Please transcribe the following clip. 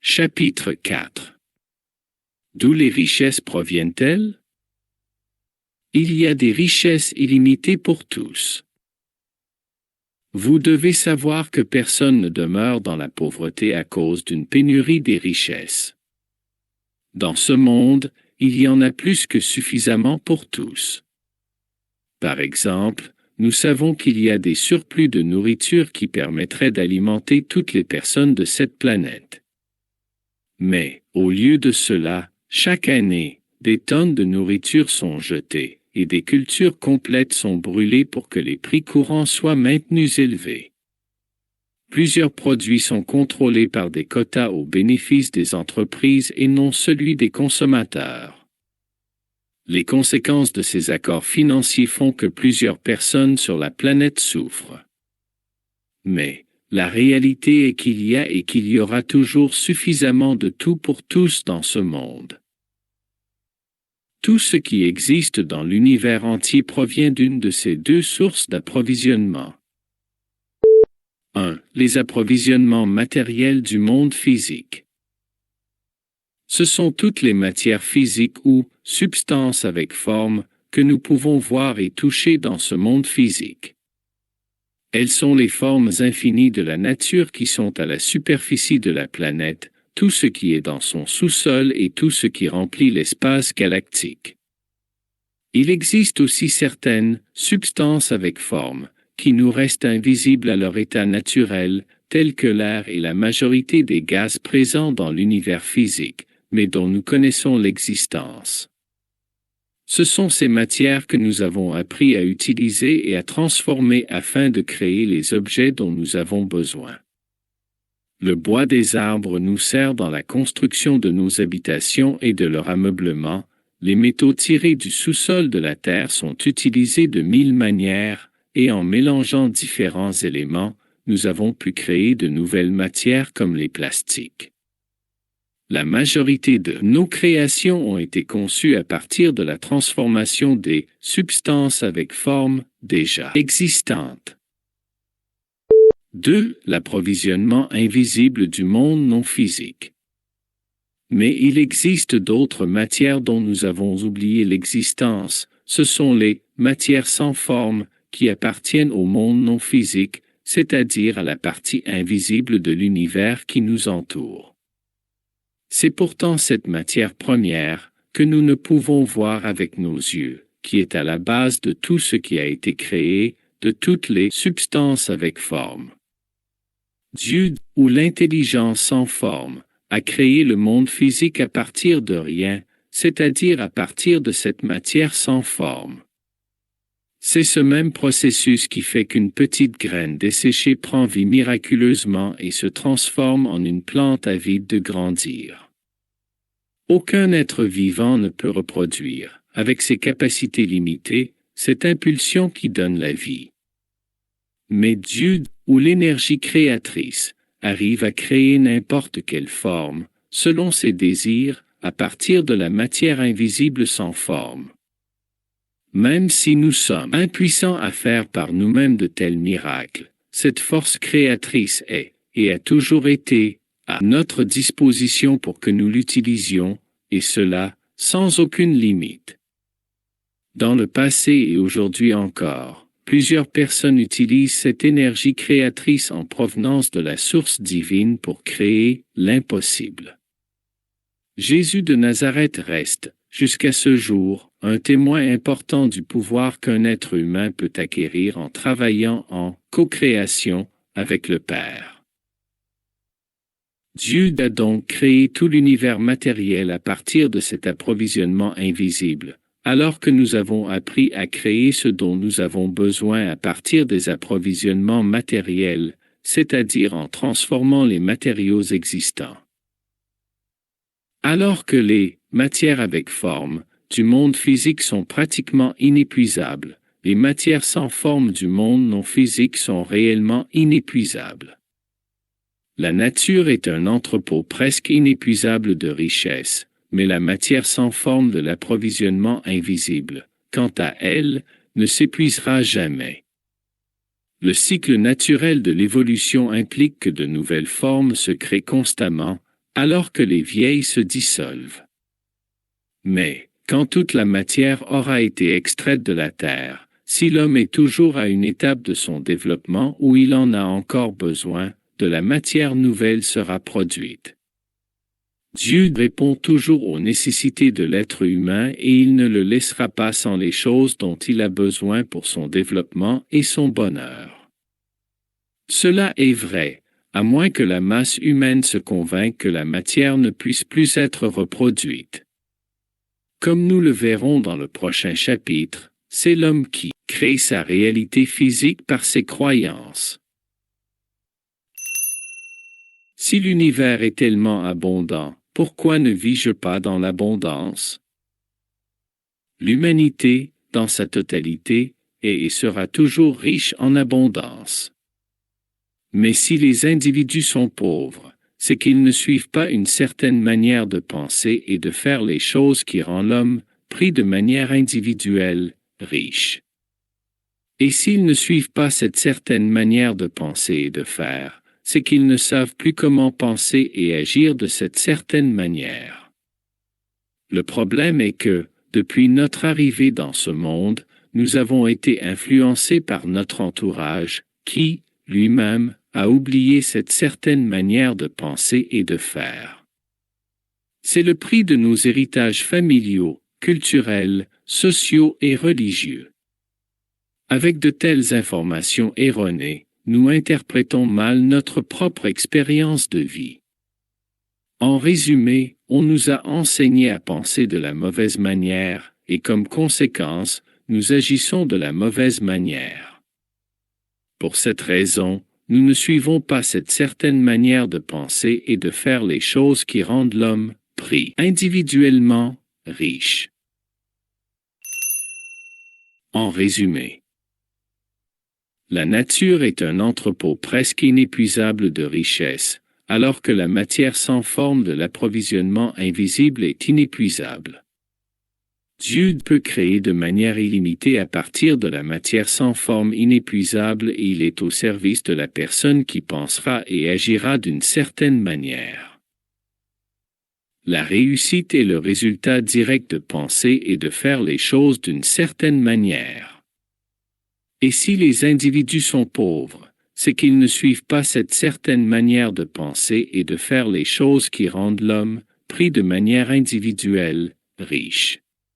Chapitre 4. D'où les richesses proviennent-elles? Il y a des richesses illimitées pour tous. Vous devez savoir que personne ne demeure dans la pauvreté à cause d'une pénurie des richesses. Dans ce monde, il y en a plus que suffisamment pour tous. Par exemple, nous savons qu'il y a des surplus de nourriture qui permettraient d'alimenter toutes les personnes de cette planète. Mais, au lieu de cela, chaque année, des tonnes de nourriture sont jetées, et des cultures complètes sont brûlées pour que les prix courants soient maintenus élevés. Plusieurs produits sont contrôlés par des quotas au bénéfice des entreprises et non celui des consommateurs. Les conséquences de ces accords financiers font que plusieurs personnes sur la planète souffrent. Mais, la réalité est qu'il y a et qu'il y aura toujours suffisamment de tout pour tous dans ce monde. Tout ce qui existe dans l'univers entier provient d'une de ces deux sources d'approvisionnement. 1. Les approvisionnements matériels du monde physique. Ce sont toutes les matières physiques ou substances avec forme que nous pouvons voir et toucher dans ce monde physique. Elles sont les formes infinies de la nature qui sont à la superficie de la planète, tout ce qui est dans son sous-sol et tout ce qui remplit l'espace galactique. Il existe aussi certaines substances avec forme, qui nous restent invisibles à leur état naturel, tels que l'air et la majorité des gaz présents dans l'univers physique, mais dont nous connaissons l'existence. Ce sont ces matières que nous avons appris à utiliser et à transformer afin de créer les objets dont nous avons besoin. Le bois des arbres nous sert dans la construction de nos habitations et de leur ameublement. Les métaux tirés du sous-sol de la Terre sont utilisés de 1000 manières, et en mélangeant différents éléments, nous avons pu créer de nouvelles matières comme les plastiques. La majorité de nos créations ont été conçues à partir de la transformation des substances avec forme déjà existantes. 2. L'approvisionnement invisible du monde non physique. Mais il existe d'autres matières dont nous avons oublié l'existence. Ce sont les matières sans forme qui appartiennent au monde non physique, c'est-à-dire à la partie invisible de l'univers qui nous entoure. C'est pourtant cette matière première, que nous ne pouvons voir avec nos yeux, qui est à la base de tout ce qui a été créé, de toutes les substances avec forme. Dieu, ou l'intelligence sans forme, a créé le monde physique à partir de rien, c'est-à-dire à partir de cette matière sans forme. C'est ce même processus qui fait qu'une petite graine desséchée prend vie miraculeusement et se transforme en une plante avide de grandir. Aucun être vivant ne peut reproduire, avec ses capacités limitées, cette impulsion qui donne la vie. Mais Dieu, ou l'énergie créatrice, arrive à créer n'importe quelle forme, selon ses désirs, à partir de la matière invisible sans forme. Même si nous sommes impuissants à faire par nous-mêmes de tels miracles, cette force créatrice est, et a toujours été, à notre disposition pour que nous l'utilisions, et cela, sans aucune limite. Dans le passé et aujourd'hui encore, plusieurs personnes utilisent cette énergie créatrice en provenance de la source divine pour créer l'impossible. Jésus de Nazareth reste, jusqu'à ce jour, un témoin important du pouvoir qu'un être humain peut acquérir en travaillant en co-création avec le Père. Dieu a donc créé tout l'univers matériel à partir de cet approvisionnement invisible, alors que nous avons appris à créer ce dont nous avons besoin à partir des approvisionnements matériels, c'est-à-dire en transformant les matériaux existants. Alors que les matières avec forme du monde physique sont pratiquement inépuisables, les matières sans forme du monde non physique sont réellement inépuisables. La nature est un entrepôt presque inépuisable de richesses, mais la matière sans forme de l'approvisionnement invisible, quant à elle, ne s'épuisera jamais. Le cycle naturel de l'évolution implique que de nouvelles formes se créent constamment, alors que les vieilles se dissolvent. Mais, quand toute la matière aura été extraite de la terre, si l'homme est toujours à une étape de son développement où il en a encore besoin, de la matière nouvelle sera produite. Dieu répond toujours aux nécessités de l'être humain et il ne le laissera pas sans les choses dont il a besoin pour son développement et son bonheur. Cela est vrai, à moins que la masse humaine se convainque que la matière ne puisse plus être reproduite. Comme nous le verrons dans le prochain chapitre, c'est l'homme qui crée sa réalité physique par ses croyances. Si l'univers est tellement abondant, pourquoi ne vis-je pas dans l'abondance? L'humanité, dans sa totalité, est et sera toujours riche en abondance. Mais si les individus sont pauvres, c'est qu'ils ne suivent pas une certaine manière de penser et de faire les choses qui rend l'homme, pris de manière individuelle, riche. Et s'ils ne suivent pas cette certaine manière de penser et de faire, c'est qu'ils ne savent plus comment penser et agir de cette certaine manière. Le problème est que, depuis notre arrivée dans ce monde, nous avons été influencés par notre entourage, qui, lui-même, a oublié cette certaine manière de penser et de faire. C'est le prix de nos héritages familiaux, culturels, sociaux et religieux. Avec de telles informations erronées, nous interprétons mal notre propre expérience de vie. En résumé, on nous a enseigné à penser de la mauvaise manière, et comme conséquence, nous agissons de la mauvaise manière. Pour cette raison, nous ne suivons pas cette certaine manière de penser et de faire les choses qui rendent l'homme, pris individuellement, riche. En résumé, la nature est un entrepôt presque inépuisable de richesses, alors que la matière sans forme de l'approvisionnement invisible est inépuisable. Dieu peut créer de manière illimitée à partir de la matière sans forme inépuisable et il est au service de la personne qui pensera et agira d'une certaine manière. La réussite est le résultat direct de penser et de faire les choses d'une certaine manière. Et si les individus sont pauvres, c'est qu'ils ne suivent pas cette certaine manière de penser et de faire les choses qui rendent l'homme, pris de manière individuelle, riche.